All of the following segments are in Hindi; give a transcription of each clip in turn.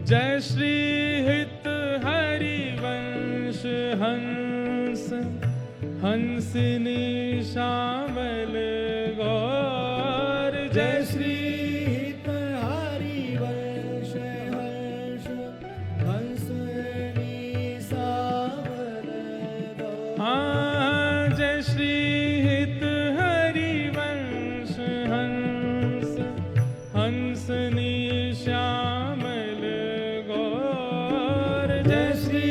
जय श्री हित हरिवंश हंस हंसिनी श्यामल गौर। जय श्री हित हरिवंश हंस हंसिनी श्यामल गौर। हाँ, जय श्री हित हरिवंश हंस हंसनी श्यामल गौर। जय श्री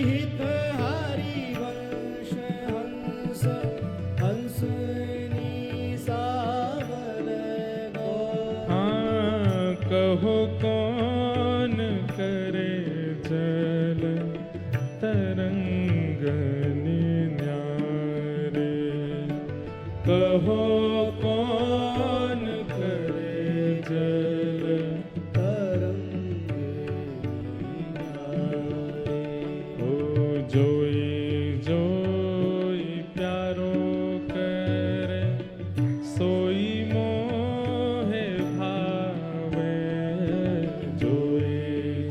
हित हरिवंश हंस हंसिनी श्यामल गौर। हाँ, कहो कौन करे जल तरंग न्यारे। कहो कौन करे जल तरंग न्यारे। ओ जोई जोई प्यारो करे सोई मोहे भावे। जोई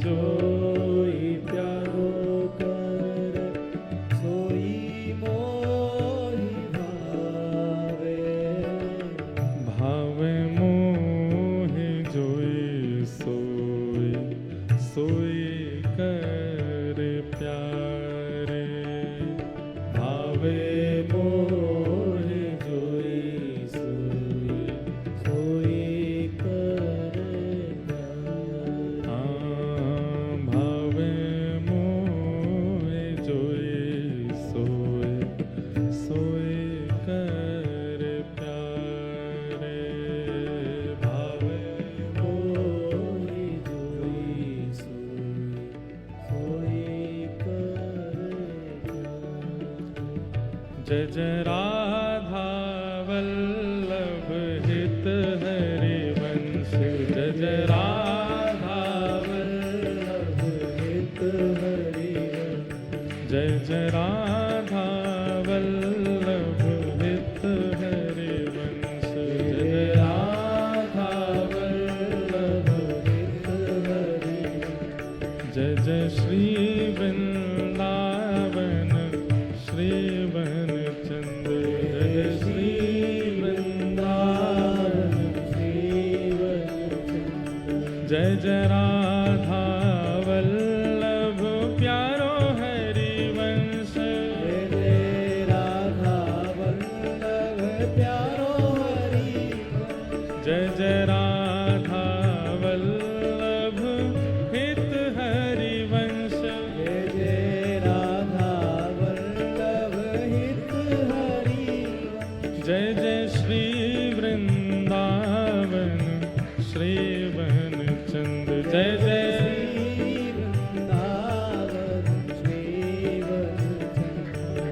जोई प्यारो कर सोई मोहि भावे। भावे मोहे जोई सोई सोई कर प्यारे। भावे मोहि जोई सोई सोई कर प्यारे। हाँ, भावे मोहे जोई सोई सोई कर प्यारे। भावे मोहि जोई सोई सोई कर प्यारे। जय जय राधा वल्लभ हित हरिवंश। जय जय राधा वल्लभ हित हरिवंश। जय जय राधा वल्लभ हित हरिवंश। जय जय राधा वल्लभ हित हरिवंश। जय जय श्री वृंदावन श्री वन चंद। जय जय श्री वृंदावन। जय जय राधा वल्लभ प्यारो हरिवंश। जय जय राधा वल्लभ हित हरिवंश। जय जय श्री वृंदावन श्री वन चंद। जय जय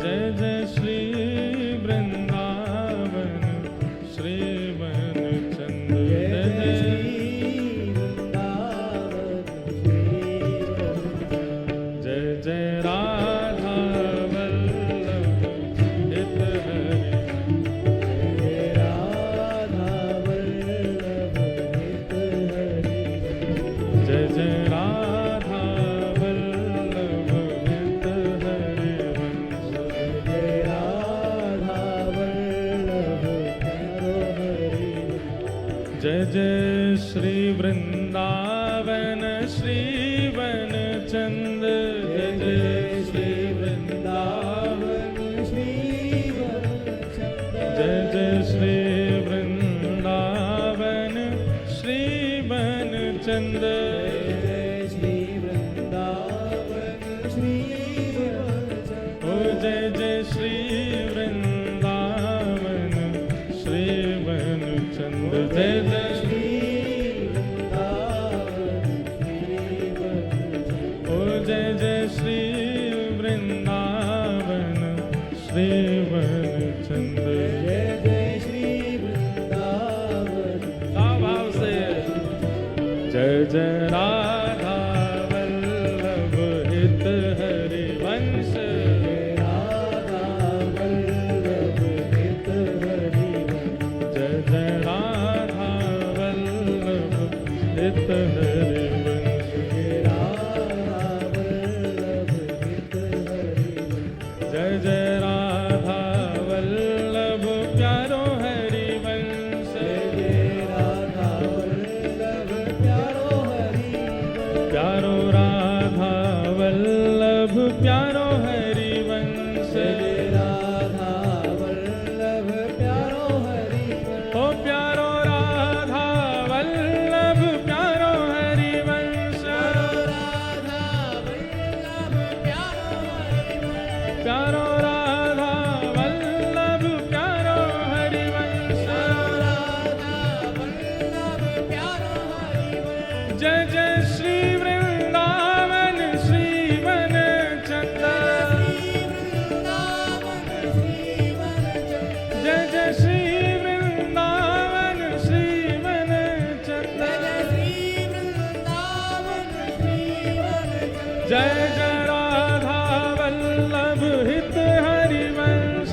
जय जय श्री वृंदावन श्री वन चंद। जय जय जय जय राधा वल्लभ हित हरि। जय जय राधा वल्लभ हित हरिवंश। जय जय श्री वृंदावन श्री वन चंद। जय जय श्री वृंदावन। जय जय श्री वृंदावन श्री वन चंद। ओ जय जय श्री वृंदावन श्री वन चंद। जय जय ओ जय जय श्री वृंदावन श्री वन चंद। भाव से जय जय राधा वल्लभ हित हरिवंश। जय जय राधा वल्लभ हित हरिवंश। प्यारो राधा वल्लभ प्यारो हरिवंश जय राधा वल्लभ प्यारो हरिवंश ओ प्यारो राधा वल्लभ प्यारो हरिवंश राधा वल्लभ प्यारो हरिवंश प्यारो राधा वल्लभ प्यारो हरिवंश राधा वल्लभ प्यारो हरिवंश जय जय श्री वृंदावन श्री वन चंद जय जय श्री वृंदावन श्री वन चंद जय जय राधा वल्लभ हित हरिवंश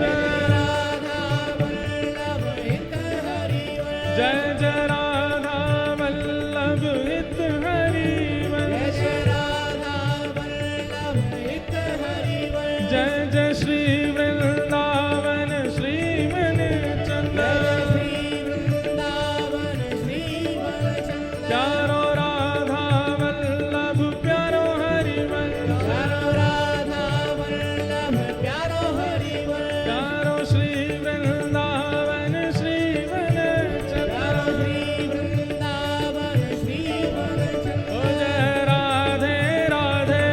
जय जय राधा वल्लभ हित हरिवंश जय जय श्री वृंदावन श्री मन चंद प्यारो राधा वल्लभ प्यारो हरिवंश प्यारो श्री वृंदावन श्री मन चंद ओ जय राधे राधे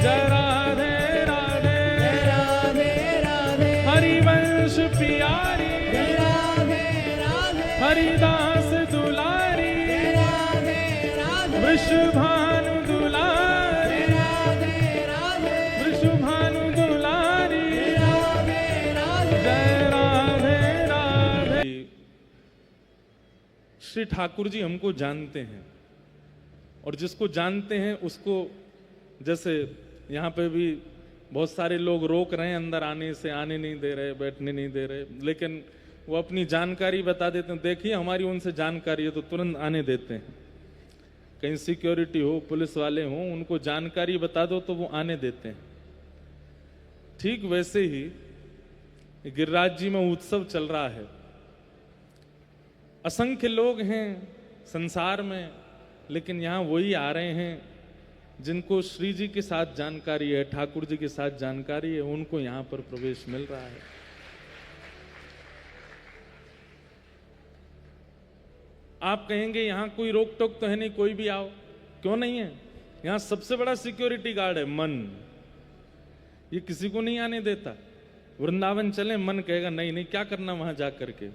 जय राधे राधे हरिवंश प्यारी हरिदास दुलारी वृषभानु दुलारी वृषभानु दुलारी जय राधे राधे। श्री ठाकुर जी हमको जानते हैं और जिसको जानते हैं उसको, जैसे यहाँ पे भी बहुत सारे लोग रोक रहे हैं अंदर आने से, आने नहीं दे रहे, बैठने नहीं दे रहे, लेकिन वो अपनी जानकारी बता देते हैं। देखिए हमारी उनसे जानकारी है तो तुरंत आने देते हैं। कहीं सिक्योरिटी हो, पुलिस वाले हो, उनको जानकारी बता दो तो वो आने देते हैं। ठीक वैसे ही गिरिराज जी में उत्सव चल रहा है। असंख्य लोग हैं संसार में, लेकिन यहाँ वही आ रहे हैं जिनको श्री जी के साथ जानकारी है, ठाकुर जी के साथ जानकारी है, उनको यहाँ पर प्रवेश मिल रहा है। आप कहेंगे यहाँ कोई रोक टोक तो है नहीं, कोई भी आओ, क्यों नहीं है? यहाँ सबसे बड़ा सिक्योरिटी गार्ड है मन। ये किसी को नहीं आने देता। वृंदावन चले, मन कहेगा नहीं नहीं, क्या करना वहां जा करके,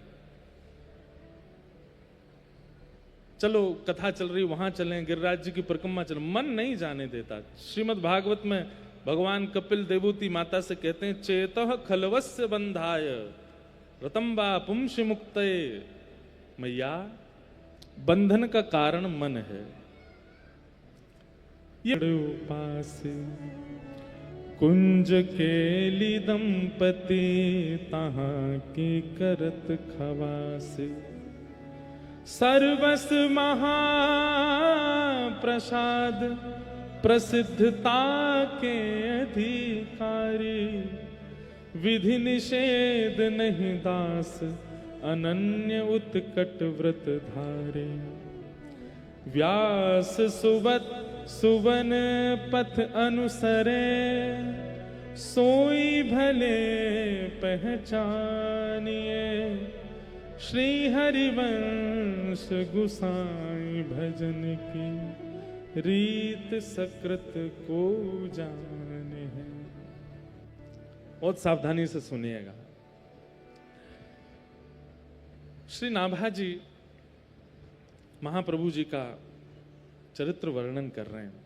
चलो कथा चल रही वहां चलें, गिरिराज जी की परिक्रमा चलें, मन नहीं जाने देता। श्रीमद् भागवत में भगवान कपिल देवूति माता से कहते हैं, चेतः खलवस्य बंधाय रतम्बा पुंसि मुक्तये। मैया, बंधन का कारण मन है। ये उपास कुंज केली दंपति तहाँ की करत खवास, सर्वस महाप्रसाद प्रसिद्धता के अधिकारी, विधि निषेध नहीं दास अनन्य उत्कट व्रत धारे। व्यास सुबत सुवन पथ अनुसरे, सोई भले पहचानिए। श्री हरिवंश गुसाई भजन की रीत सकृत को जाने है। बहुत सावधानी से सुनिएगा। श्री नाभा जी महाप्रभु जी का चरित्र वर्णन कर रहे हैं।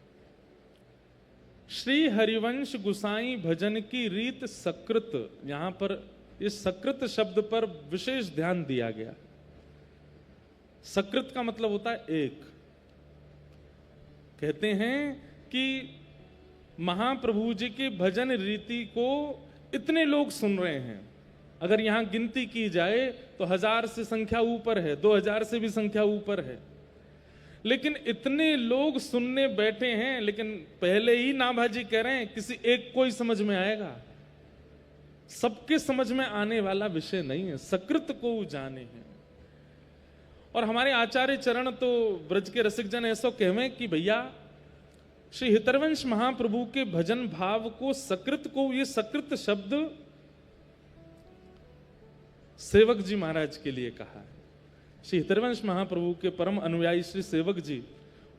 श्री हरिवंश गुसाई भजन की रीत सकृत, यहां पर इस सकृत शब्द पर विशेष ध्यान दिया गया। सकृत का मतलब होता है एक। कहते हैं कि महाप्रभु जी की भजन रीति को इतने लोग सुन रहे हैं, अगर यहां गिनती की जाए तो 1000 से संख्या ऊपर है, 2000 से भी संख्या ऊपर है। लेकिन इतने लोग सुनने बैठे हैं, लेकिन पहले ही नाभा जी कह रहे हैं किसी एक को ही समझ में आएगा, सबके समझ में आने वाला विषय नहीं है, सकृत को जाने हैं। और हमारे आचार्य चरण तो ब्रज के रसिक जन ऐसा कहवे कि भैया श्री हितरवंश महाप्रभु के भजन भाव को, सकृत को, ये सकृत शब्द सेवक जी महाराज के लिए कहा है। श्री हितरवंश महाप्रभु के परम अनुयायी श्री सेवक जी,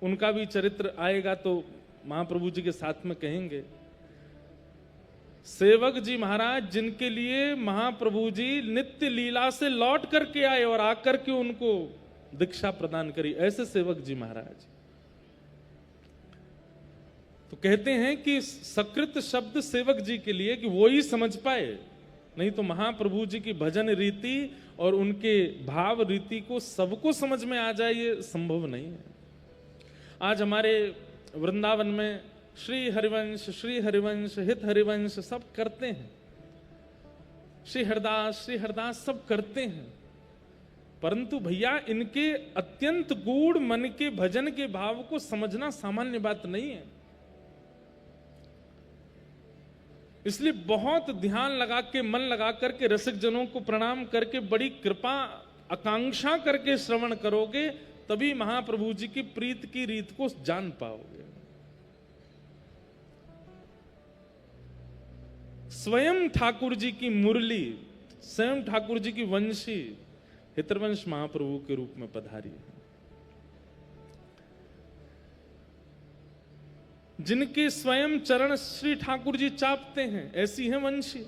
उनका भी चरित्र आएगा तो महाप्रभु जी के साथ में कहेंगे। सेवक जी महाराज जिनके लिए महाप्रभु जी नित्य लीला से लौट करके आए और आकर के उनको दीक्षा प्रदान करी, ऐसे सेवक जी महाराज। तो कहते हैं कि सकृत शब्द सेवक जी के लिए, कि वो ही समझ पाए, नहीं तो महाप्रभु जी की भजन रीति और उनके भाव रीति को सबको समझ में आ जाए, ये संभव नहीं है। आज हमारे वृंदावन में श्री हरिवंश, हित हरिवंश सब करते हैं, श्री हरदास सब करते हैं, परंतु भैया इनके अत्यंत गूढ़ मन के भजन के भाव को समझना सामान्य बात नहीं है। इसलिए बहुत ध्यान लगा के, मन लगा करके, रसिक जनों को प्रणाम करके, बड़ी कृपा आकांक्षा करके श्रवण करोगे, तभी महाप्रभु जी की प्रीत की रीत को जान पाओगे। स्वयं ठाकुर जी की मुरली, स्वयं ठाकुर जी की वंशी हितरवंश महाप्रभु के रूप में पधारी है। जिनके स्वयं चरण श्री ठाकुर जी चापते हैं, ऐसी है वंशी।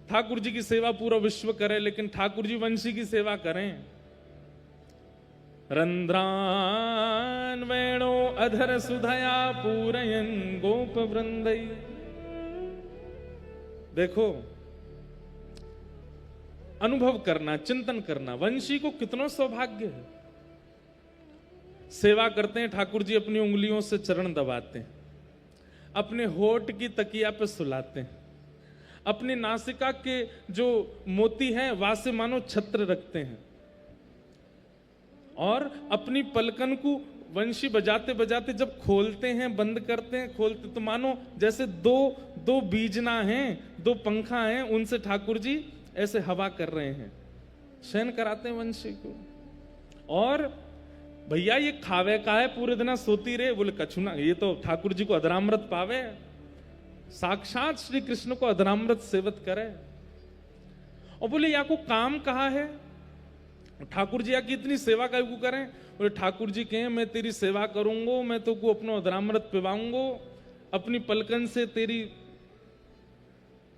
ठाकुर जी की सेवा पूरा विश्व करे, लेकिन ठाकुर जी वंशी की सेवा करें। रंध्रान वेणो अधर सुधया पूरयन गोप वृंदई। देखो, अनुभव करना, चिंतन करना, वंशी को कितना सौभाग्य है। सेवा करते हैं, ठाकुर जी अपनी उंगलियों से चरण दबाते हैं, अपने होठ की तकिया पे सुलाते हैं, अपनी नासिका के जो मोती हैं वहां से मानो छत्र रखते हैं, और अपनी पलकन को वंशी बजाते बजाते जब खोलते हैं, बंद करते हैं, खोलते, तो मानो जैसे दो बीजना हैं, दो पंखा हैं, उनसे ठाकुर जी ऐसे हवा कर रहे हैं, शयन कराते हैं वंशी को। और भैया ये खावे का है, पूरे दिन सोती रहे, बोले कछुना, ये तो ठाकुर जी को अधरामृत पावे, साक्षात श्री कृष्ण को अधरामृत सेवत करे। और बोले या को काम कहा है, ठाकुर जी या की इतनी सेवा क्यों करें? बोले ठाकुर जी कहें मैं तेरी सेवा करूंगा, मैं तो को अपना अधरामृत पिवाऊंगा, अपनी पलकन से तेरी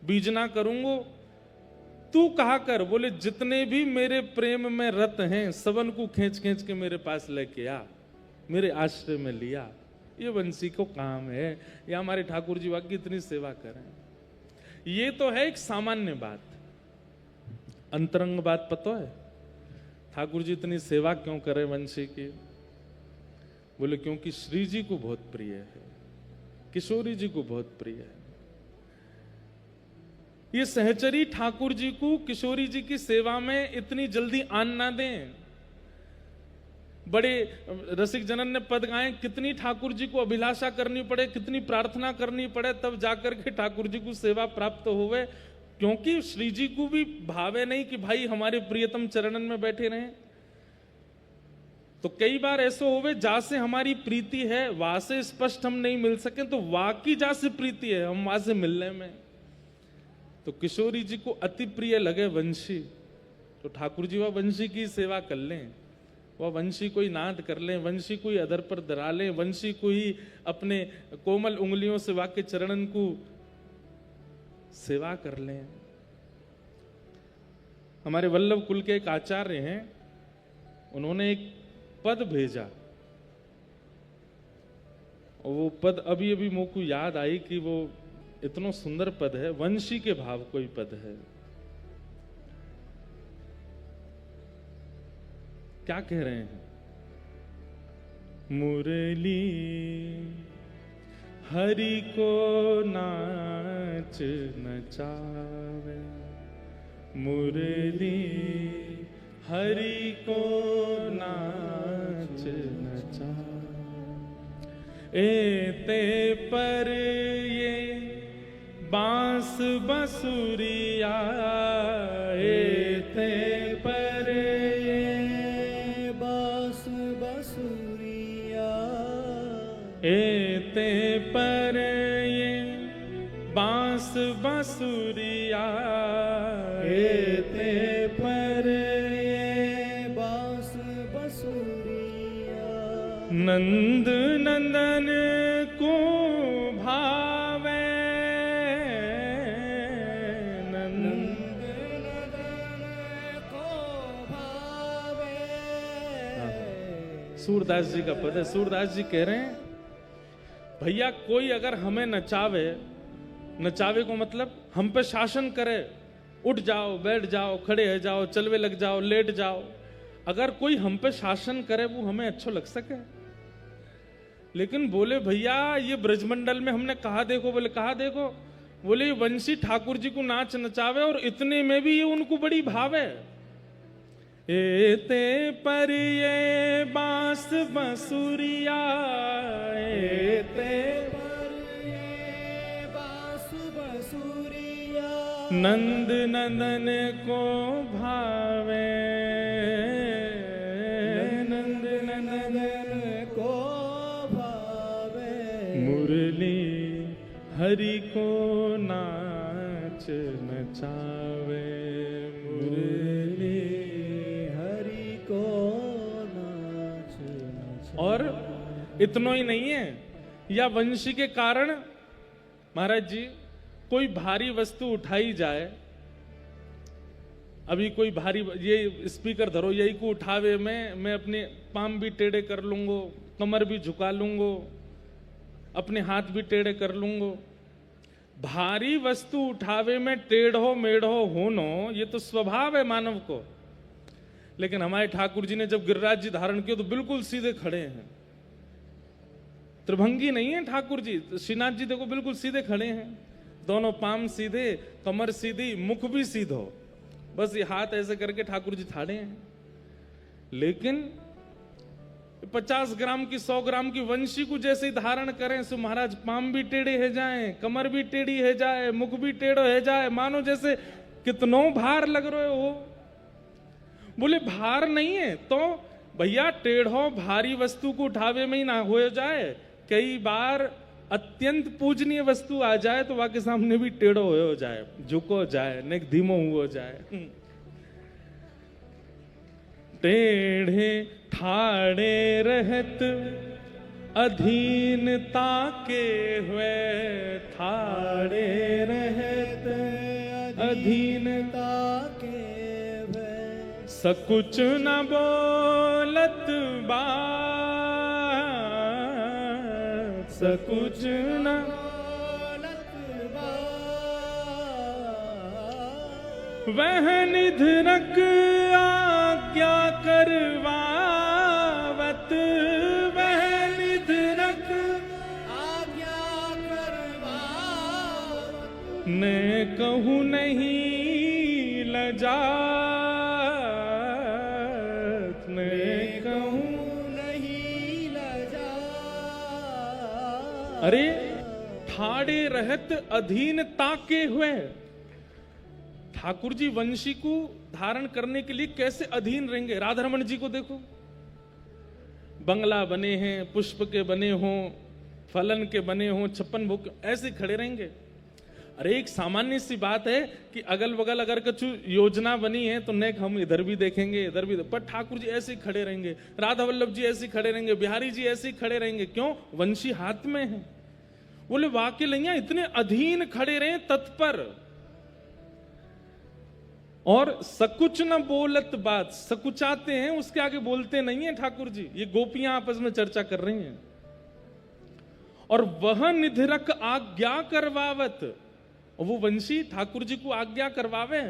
बीजना करूंगा, तू कहा कर। बोले जितने भी मेरे प्रेम में रत हैं, सबन को खींच खींच के मेरे पास लेके आ, मेरे आश्रय में लिया। ये वंशी को काम है, या हमारे ठाकुर जी वाकी इतनी सेवा करें। ये तो है एक सामान्य बात, अंतरंग बात पता है ठाकुर जी इतनी सेवा क्यों करें वंशी की? बोले क्योंकि श्री जी को बहुत प्रिय है, किशोरी जी को बहुत प्रिय है। ये सहचरी ठाकुर जी को किशोरी जी की सेवा में इतनी जल्दी आन ना दें। बड़े रसिक जनन ने पद गाए, कितनी ठाकुर जी को अभिलाषा करनी पड़े, कितनी प्रार्थना करनी पड़े, तब जाकर के ठाकुर जी को सेवा प्राप्त होवे। क्योंकि श्री जी को भी भावे नहीं कि भाई हमारे प्रियतम चरणन में बैठे रहें। तो कई बार ऐसा होवे जहां से हमारी प्रीति है वहां से स्पष्ट हम नहीं मिल सके, तो वाकई जहां से प्रीति है हम वहां से मिलने में। तो किशोरी जी को अति प्रिय लगे वंशी, तो ठाकुर जी वह वंशी की सेवा कर लें, वह वंशी कोई नाद कर लें, वंशी कोई अधर पर दरा लें, वंशी को ही अपने कोमल उंगलियों से वाक्य चरणन को सेवा कर लें। हमारे वल्लभ कुल के एक आचार्य हैं, उन्होंने एक पद भेजा, और वो पद अभी अभी मुझ को याद आई कि वो इतना सुंदर पद है, वंशी के भाव कोई पद है। क्या कह रहे हैं? मुरली हरि को नाच नचावे, मुरली हरि को नाच नचावे, एते पर ये बांस बसुरिया, एते पर बसुरिया एते पर ये बांस बसुरिया एते पर ये बांस बसुरिया नंद नंदन को भावे नंद को भावे सूरदास जी का पद है। सूरदास जी कह रहे हैं भैया कोई अगर हमें नचावे, नचावे को मतलब हम पे शासन करे, उठ जाओ, बैठ जाओ, खड़े हो जाओ, चलवे लग जाओ, लेट जाओ, अगर कोई हम पे शासन करे वो हमें अच्छा लग सके। लेकिन बोले भैया ये ब्रजमंडल में हमने कहा देखो, बोले कहा देखो, बोले वंशी ठाकुर जी को नाच नचावे और इतने में भी ये उनको बड़ी भाव है। एते पर ये बांस बसुरिया एते पर ये बांस बसुरिया नंद नंदन को भावे नंद नंदन को भावे मुरली हरि को नाच नचावे मुरली। हरि को नाच नचावे। और इतना ही नहीं है, या वंशी के कारण महाराज जी कोई भारी वस्तु उठाई जाए, अभी कोई भारी ये स्पीकर धरो, यही को उठावे मैं अपने पाम भी टेढ़े कर लूंगो, कमर भी झुका लूंगो, अपने हाथ भी टेढ़े कर लूंगो। भारी वस्तु उठावे में टेढ़ो मेढ़ो होनो ये तो स्वभाव है मानव को। लेकिन हमारे ठाकुर जी ने जब गिरिराज जी धारण किया तो बिल्कुल सीधे खड़े हैं, त्रिभंगी नहीं है ठाकुर जी। श्रीनाथ जी देखो बिल्कुल सीधे खड़े हैं, दोनों पाम सीधे, कमर सीधी, मुख भी सीधो, बस ये हाथ ऐसे करके ठाकुर जी खड़े हैं। लेकिन 50 ग्राम की 100 ग्राम की वंशी को जैसे ही धारण करें सो महाराज पाम भी टेढ़े है जाए, कमर भी टेढ़ी है जाए, मुख भी टेढ़ो है जाए, मानो जैसे कितनो भार लग रहे हो। बोले भार नहीं है तो भैया टेढ़ो भारी वस्तु को उठावे में ही ना हो जाए, कई बार अत्यंत पूजनीय वस्तु आ जाए तो वहां के सामने भी टेढ़ो हो जाए, झुको जाए, ने धीमो हो जाए। टेढ़े ठाड़े रहत अधीनता के हुए, ठाड़े रहत अधीनता के वे सकुच न बोलत बात, सकुच न बोलत बात वह निधरक आज्ञा करवावत, वह निधरक आज्ञा करवावत ने कहूँ नहीं लजात, ने कहूँ नहीं लजा। अरे ठाड़े रहत अधीनता के हुए। ठाकुर जी वंशी को धारण करने के लिए कैसे अधीन रहेंगे। राधारमण जी को देखो, बंगला बने हैं, पुष्प के बने हों, फलन के बने हों, 56 भोग ऐसे खड़े रहेंगे। अरे एक सामान्य सी बात है कि अगल बगल अगर कुछ योजना बनी है तो नेक हम इधर भी देखेंगे, इधर भी, पर ठाकुर जी ऐसे ही खड़े रहेंगे, राधा वल्लभ जी ऐसे ही खड़े रहेंगे, बिहारी जी ऐसे ही खड़े रहेंगे। क्यों? वंशी हाथ में है। बोले वाकई लैया इतने अधीन खड़े रहे तत्पर, और सकुच न बोलत बात, सकुचाते हैं उसके आगे बोलते नहीं है ठाकुर जी। ये गोपियां आपस में चर्चा कर रही हैं। और वह निधरक आज्ञा करवावत, और वो वंशी ठाकुर जी को आज्ञा करवावे,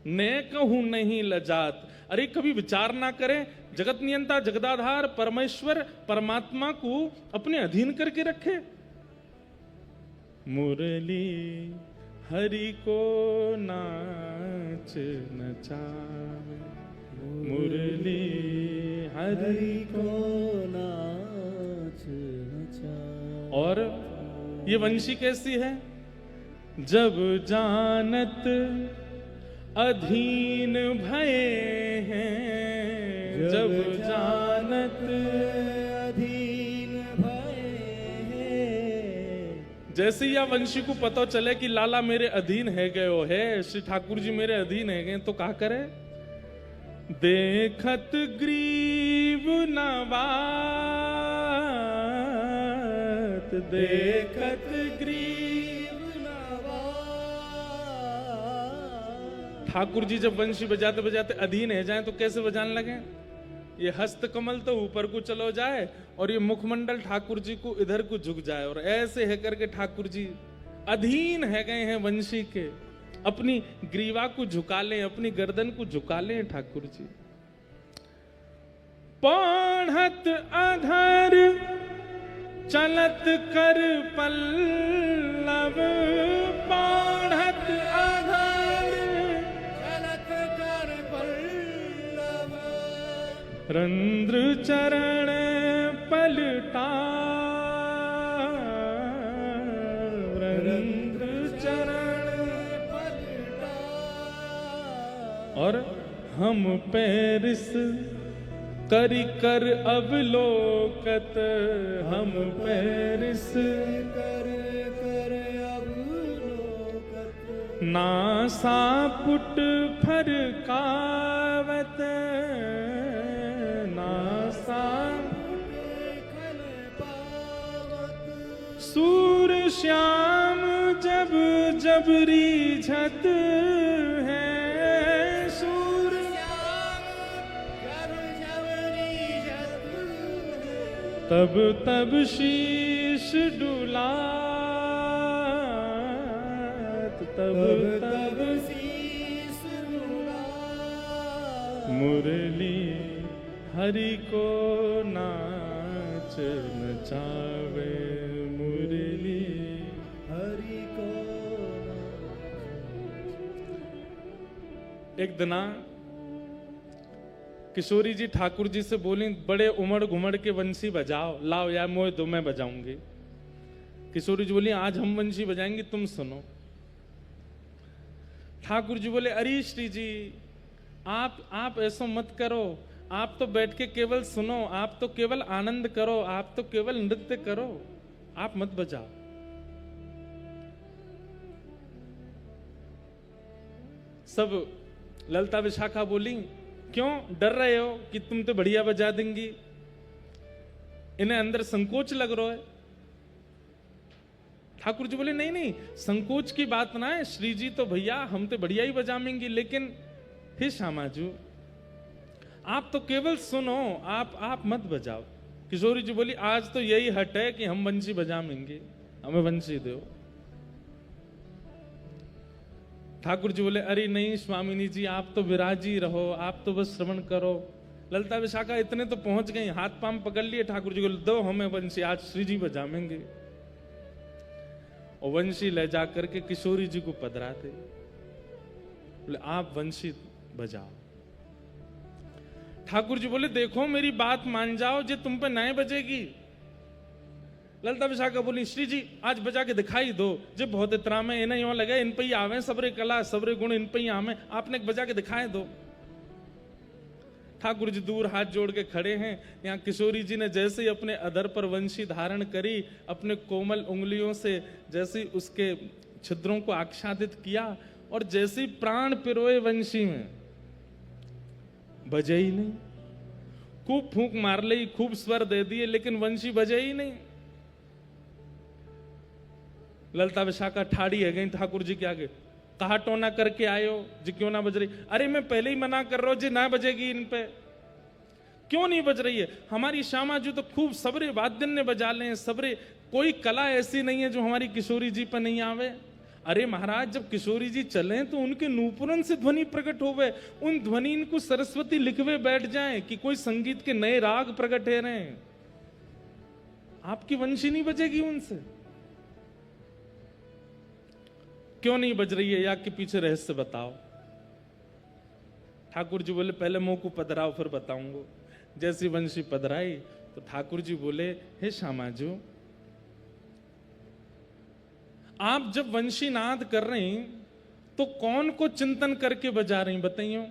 ने कहूं नहीं लजात। अरे कभी विचार ना करें, जगत नियंता जगदाधार परमेश्वर परमात्मा को अपने अधीन करके रखे। मुरली हरि को नाच नचावे, मुरली हरि को नाच नचा। और ये वंशी कैसी है? जब जानत अधीन भये हैं, जब जानत पाणत अधीन भये। जैसे ही या वंशी को पता चले कि लाला मेरे अधीन है गयो है, श्री ठाकुर जी मेरे अधीन है गए, तो क्या करे? देखत ग्रीव नवात, देखत ग्रीव नवात। ठाकुर जी जब वंशी बजाते बजाते अधीन है जाए तो कैसे बजाने लगे? ये हस्त कमल तो ऊपर को चलो जाए और ये मुखमंडल ठाकुर जी को इधर को झुक जाए, और ऐसे है करके ठाकुर जी अधीन है गए हैं वंशी के। अपनी ग्रीवा को झुका लें, अपनी गर्दन को झुका लें ठाकुर जी। पढ़त अधर चलत कर पल्लव, पढ़त अधर चलत कर पल्लव। रंध्र चरण पलटा, रंध्र चरण पलटा। और हम पैरिस करि कर अवलोकत, हम पैरिस कर कर अवलोकत। नासा पुट फरकावत, नासा खल पावत। सूर श्याम जब जब रीझत है, सूर श्याम जब जब रीझत है। तब तब शीश डुलात, तब तब शीस डुलात। मुरली हरि को नाच नचावे, मुरली हरि को एक दिना किशोरी जी ठाकुर जी से बोली, बड़े उमड़ घुमड़ के वंशी बजाओ, लाओ या मोए दो, मैं बजाऊंगी। किशोरी जी बोली, आज हम वंशी बजाएंगे, तुम सुनो। ठाकुर जी बोले, अरे श्री जी आप ऐसा मत करो, आप तो बैठ के केवल सुनो, आप तो केवल आनंद करो, आप तो केवल नृत्य करो, आप मत बजाओ। सब ललिता विशाखा बोली, क्यों डर रहे हो कि तुम तो बढ़िया बजा देंगी? इन्हें अंदर संकोच लग रहा है। ठाकुर जी बोले, नहीं नहीं, संकोच की बात ना है, श्री जी तो भैया हम तो बढ़िया ही बजाएंगे, लेकिन हे श्यामाजू आप तो केवल सुनो, आप मत बजाओ। किशोरी जी बोली, आज तो यही हट है कि हम वंशी बजाएंगे, हमें वंशी दो। ठाकुर जी बोले, अरे नहीं स्वामिनी जी, आप तो विराजी रहो, आप तो बस श्रवण करो। ललिता विशाखा इतने तो पहुंच गई, हाथ पांव पकड़ लिए। ठाकुर जी बोले, दो हमें वंशी, आज श्री जी बजाएंगे। और वंशी ले जाकर के किशोरी जी को पधराते, बोले आप वंशी बजाओ। ठाकुर जी बोले, देखो मेरी बात मान जाओ, जे तुम पे नए बजेगी। ललिता विशाखा बोली, श्री जी आज बजा के दिखाई दो, जे बहुत इतरा में इन्हें यूं लगे इन पे ही आवे, सबरे कला सबरे गुण इन पे ही आवे, आपने बजा के दिखाए दो। ठाकुर जी दूर हाथ जोड़ के खड़े हैं। यहाँ किशोरी जी ने जैसे ही अपने अधर पर वंशी धारण करी, अपने कोमल उंगलियों से जैसे ही उसके छिद्रों को आच्छादित किया, और जैसे ही प्राण पिरोए वंशी में, बजे ही नहीं। खूब फूंक मार ली, खूब स्वर दे दिए, लेकिन वंशी बजे ही नहीं। ललिता विशाखा ठाड़ी है गई ठाकुर जी के आगे, कहा टोना करके आयो जी क्यों ना बज रही? अरे मैं पहले ही मना कर रहा हूं जी, ना बजेगी इन पे। क्यों नहीं बज रही है? हमारी श्यामा जी तो खूब सबरे वाद्य ने बजा ले, सबरे, कोई कला ऐसी नहीं है जो हमारी किशोरी जी पर नहीं आवे। अरे महाराज, जब किशोरी जी चले तो उनके नूपुरन से ध्वनि प्रकट होवे, उन ध्वनि इनको सरस्वती लिखवे बैठ जाए कि कोई संगीत के नए राग प्रकट है रहे। आपकी वंशी नहीं बजेगी उनसे। क्यों नहीं बज रही है? या के पीछे रहस्य बताओ। ठाकुर जी बोले, पहले मुंह को पधराओ फिर बताऊंगा। जैसी वंशी पधराई तो ठाकुर जी बोले, हे श्यामाजू, आप जब वंशी नाद कर रही तो कौन को चिंतन करके बजा रही बताइयो?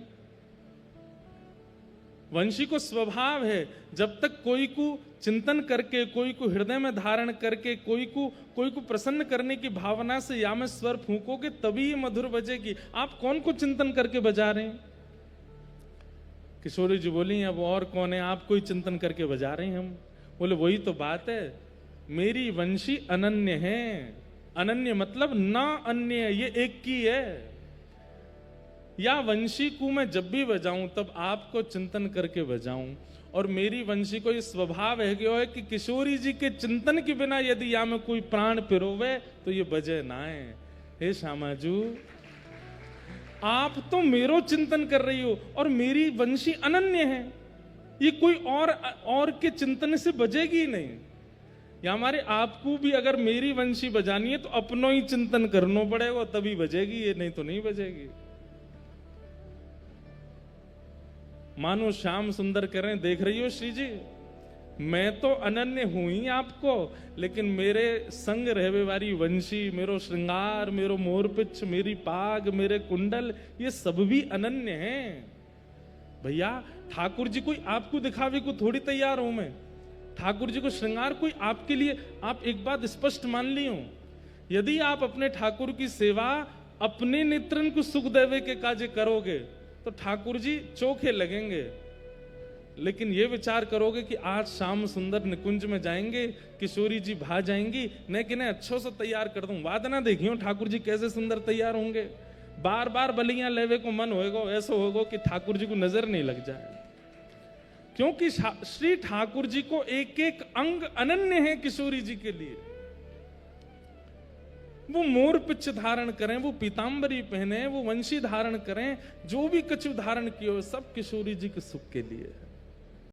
वंशी को स्वभाव है, जब तक कोई को चिंतन करके, कोई को हृदय में धारण करके, कोई को प्रसन्न करने की भावना से या में स्वर फूकोगे तभी ये मधुर बजेगी। आप कौन को चिंतन करके बजा रहे हैं? किशोरी जी बोली अब और कौन है, आप कोई चिंतन करके बजा रहे हैं हम। बोले वही तो बात है, मेरी वंशी अनन्य है। अनन्य मतलब ना अन्य, ये एक की है। या वंशी को मैं जब भी बजाऊं तब आपको चिंतन करके बजाऊं, और मेरी वंशी को ये स्वभाव है कि किशोरी जी के चिंतन के बिना यदि या में कोई प्राण पिरोवे तो ये बजे ना है। हे श्यामाजू, आप तो मेरो चिंतन कर रही हो और मेरी वंशी अनन्य है, ये कोई और के चिंतन से बजेगी ही नहीं। या हमारे आपको भी अगर मेरी वंशी बजानी है तो अपनों ही चिंतन करना पड़ेगा तभी बजेगी, ये नहीं तो नहीं बजेगी। मानो श्याम सुंदर कह रहे हैं, देख रही हो श्री जी, मैं तो अनन्य हूं ही आपको, लेकिन मेरे संग रहवे वाली वंशी, मेरो श्रृंगार, मेरो मोरपिच्छ, मेरी पाग, मेरे कुंडल, ये सब भी अनन्य हैं। भैया ठाकुर जी कोई आपको दिखावे को थोड़ी तैयार हूं मैं। ठाकुर जी को श्रृंगार कोई आपके लिए, आप एक बात स्पष्ट मान ली हो, यदि आप अपने ठाकुर की सेवा अपने नेत्रन को सुख देवे के काजे करोगे तो ठाकुर जी चोखे लगेंगे। लेकिन ये विचार करोगे कि आज शाम सुंदर निकुंज में जाएंगे, किशोरी जी भा जाएंगी, न कि नहीं अच्छो से तैयार कर दूं, बात ना देखियो ठाकुर जी कैसे सुंदर तैयार होंगे। बार बार बलियां लेवे को मन होएगा, ऐसा होगा कि ठाकुर जी को नजर नहीं लग जाए। क्योंकि श्री ठाकुर जी को एक एक अंग अनन्य है किशोरी जी के लिए। वो मोर पिच्छ धारण करें, वो पीतांबरी पहने, वो वंशी धारण करें, जो भी कछु धारण किए हो सब किशोरी जी के सुख के लिए है।